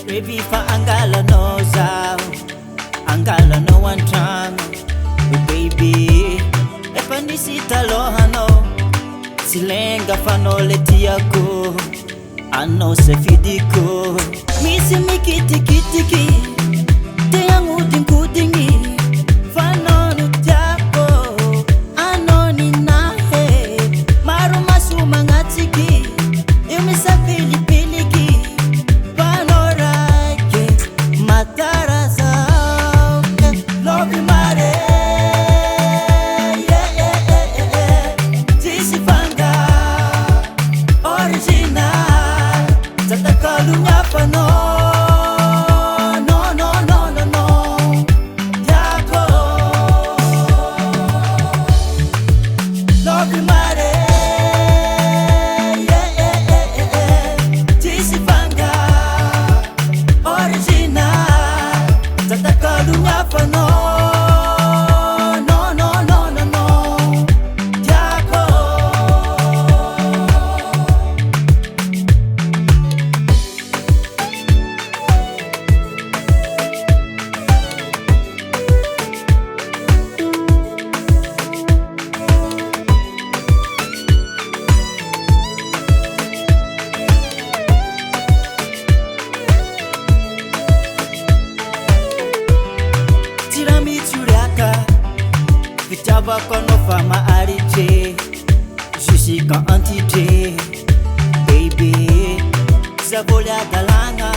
Baby fa angala no zao, angala no one time. Baby, epanisita lohano, silenga fanoleti yako, ano se fidiko. Misi mikiti kitiki, te yangu dinkudingi, fanonu jako, ano ni nahe, maru masu mangatiki, imisa pilipiliki. Vitava kono fama arite, jusika antite. Baby, zavolya galanga,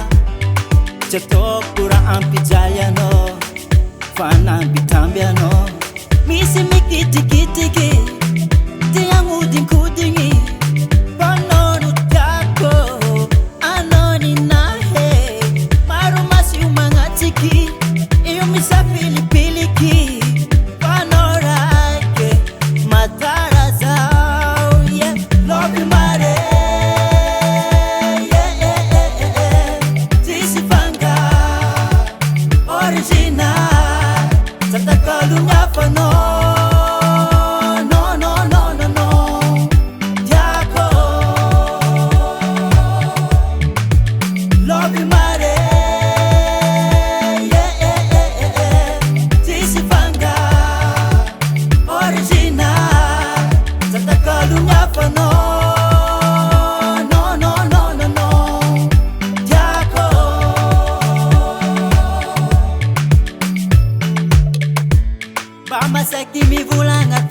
chato pura ampijaliano, fana bitambiano. Misi mikiti kitiki, te yangu dinkudingi, panonu jako, anoni nahe, maru masi umangatiki, iyo misa pilipiliki. Masaki mi vulanga